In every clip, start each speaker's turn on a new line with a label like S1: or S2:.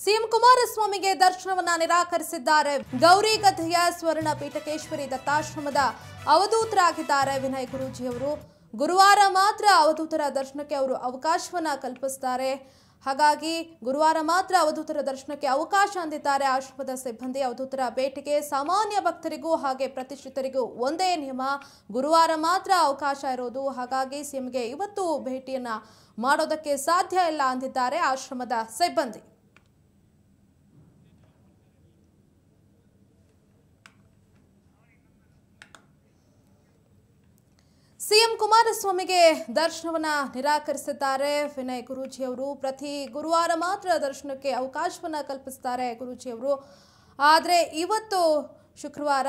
S1: CM ಕುಮಾರಸ್ವಾಮಿಗೆ ದರ್ಶನವನ್ನ ನಿರಾಕರಿಸಿದ್ದಾರೆ. ಗೌರಿಗದ್ದೆಯ ಸ್ವರ್ಣ ಪೀಠಕೇಶ್ವರಿ ದತ್ತಾಶ್ರಮದ ಅವಧೂತರಾಗಿದ್ದಾರೆ ವಿನಯ್ ಗುರೂಜಿ ಅವರು. ಗುರುವಾರ ಮಾತ್ರ ಅವಧೂತರ ದರ್ಶನಕ್ಕೆ ಅವರು ಅವಕಾಶವನ್ನ ಕಲ್ಪಿಸುತ್ತಾರೆ. ಹಾಗಾಗಿ ಗುರುವಾರ ಮಾತ್ರ ಅವಧೂತರ ದರ್ಶನಕ್ಕೆ ಅವಕಾಶ ಅಂದಿದ್ದಾರೆ ಆಶ್ರಮದ ಸಿಬ್ಬಂದಿ. ಅವಧೂತರ ಭೇಟಿಗೆ ಸಾಮಾನ್ಯ ಭಕ್ತರಿಗೂ ಹಾಗೆ ಪ್ರತಿಷ್ಠಿತರಿಗೂ ಒಂದೇ ನಿಯಮ, ಗುರುವಾರ ಮಾತ್ರ ಅವಕಾಶ ಇರೋದು. ಹಾಗಾಗಿ ಸಿಎಂಗೆ ಇವತ್ತು ಭೇಟಿಯನ್ನ ಮಾಡೋದಕ್ಕೆ ಸಾಧ್ಯ ಇಲ್ಲ ಅಂದಿದ್ದಾರೆ ಆಶ್ರಮದ ಸಿಬ್ಬಂದಿ. ಸಿಎಂ ಕುಮಾರಸ್ವಾಮಿಗೆ ದರ್ಶನವನ್ನ ನಿರಾಕರಿಸಿದ್ದಾರೆ ವಿನಯ್ ಗುರೂಜಿ ಅವರು. ಪ್ರತಿ ಗುರುವಾರ ಮಾತ್ರ ದರ್ಶನಕ್ಕೆ ಅವಕಾಶವನ್ನ ಕಲ್ಪಿಸುತ್ತಾರೆ ಗುರೂಜಿ ಅವರು. ಆದರೆ ಇವತ್ತು ಶುಕ್ರವಾರ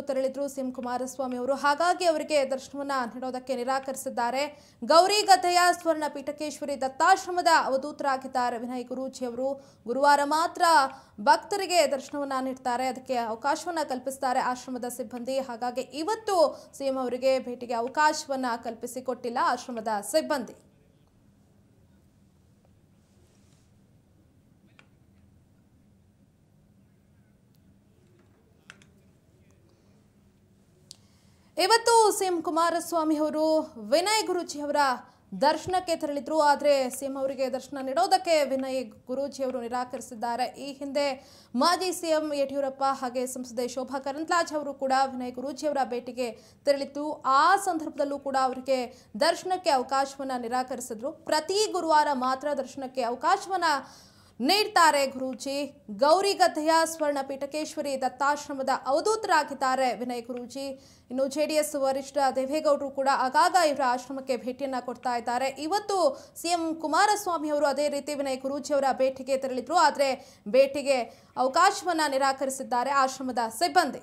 S1: ತೆರಳಿದ್ರು ಸಿಎಂ ಕುಮಾರಸ್ವಾಮಿ ಅವರು. ಹಾಗಾಗಿ ಅವರಿಗೆ ದರ್ಶನವನ್ನ ನೀಡೋದಕ್ಕೆ ನಿರಾಕರಿಸಿದ್ದಾರೆ. ಗೌರಿಗದ್ದೆಯ ಸ್ವರ್ಣ ಪೀಠಕೇಶ್ವರಿ ದತ್ತಾಶ್ರಮದ ಅವಧೂತರಾಗಿದ್ದಾರೆ ವಿನಯ್ ಗುರೂಜಿ ಅವರು. ಗುರುವಾರ ಮಾತ್ರ ಭಕ್ತರಿಗೆ ದರ್ಶನವನ್ನ ನೀಡ್ತಾರೆ, ಅದಕ್ಕೆ ಅವಕಾಶವನ್ನ ಕಲ್ಪಿಸ್ತಾರೆ ಆಶ್ರಮದ ಸಿಬ್ಬಂದಿ. ಹಾಗಾಗಿ ಇವತ್ತು ಸಿಎಂ ಅವರಿಗೆ ಭೇಟಿಗೆ ಅವಕಾಶವನ್ನ ಕಲ್ಪಿಸಿಕೊಟ್ಟಿಲ್ಲ ಆಶ್ರಮದ ಸಿಬ್ಬಂದಿ. ಇವತ್ತು ಸಿಎಂ ಕುಮಾರಸ್ವಾಮಿ ಅವರು ವಿನಯ್ ಗುರೂಜಿ ಅವರ ದರ್ಶನಕ್ಕೆ ತೆರಳಿದ್ರು. ಆದರೆ ಸಿಎಂ ಅವರಿಗೆ ದರ್ಶನ ನೀಡೋದಕ್ಕೆ ವಿನಯ್ ಗುರೂಜಿ ಅವರು ನಿರಾಕರಿಸಿದ್ದಾರೆ. ಈ ಹಿಂದೆ ಮಾಜಿ ಸಿಎಂ ಯಡಿಯೂರಪ್ಪ ಹಾಗೆ ಸಂಸದೆ ಶೋಭಾ ಕರಂದ್ಲಾಜೆ ಅವರು ಕೂಡ ವಿನಯ್ ಗುರೂಜಿ ಅವರ ಭೇಟಿಗೆ ತೆರಳಿತ್ತು. ಆ ಸಂದರ್ಭದಲ್ಲೂ ಕೂಡ ಅವರಿಗೆ ದರ್ಶನಕ್ಕೆ ಅವಕಾಶವನ್ನ ನಿರಾಕರಿಸಿದ್ರು. ಪ್ರತಿ ಗುರುವಾರ ಮಾತ್ರ ದರ್ಶನಕ್ಕೆ ಅವಕಾಶವನ್ನ ನೀಡ್ತಾರೆ ಗುರೂಜಿ. ಗೌರಿಗದ್ದೆಯ ಸ್ವರ್ಣ ಪೀಠಕೇಶ್ವರಿ ದತ್ತಾಶ್ರಮದ ಅವಧೂತರಾಗಿದ್ದಾರೆ ವಿನಯ್ ಗುರೂಜಿ. ಇನ್ನು ಜೆಡಿಎಸ್ ವರಿಷ್ಠ ದೇವೇಗೌಡರು ಕೂಡ ಆಗಾಗ ಇವರ ಆಶ್ರಮಕ್ಕೆ ಭೇಟಿಯನ್ನ ಕೊಡ್ತಾ ಇದ್ದಾರೆ. ಇವತ್ತು ಸಿಎಂ ಕುಮಾರಸ್ವಾಮಿ ಅವರು ಅದೇ ರೀತಿ ವಿನಯ್ ಗುರೂಜಿ ಅವರ ಭೇಟಿಗೆ ತೆರಳಿದ್ರು. ಆದರೆ ಭೇಟಿಗೆ ಅವಕಾಶವನ್ನ ನಿರಾಕರಿಸಿದ್ದಾರೆ ಆಶ್ರಮದ ಸಿಬ್ಬಂದಿ.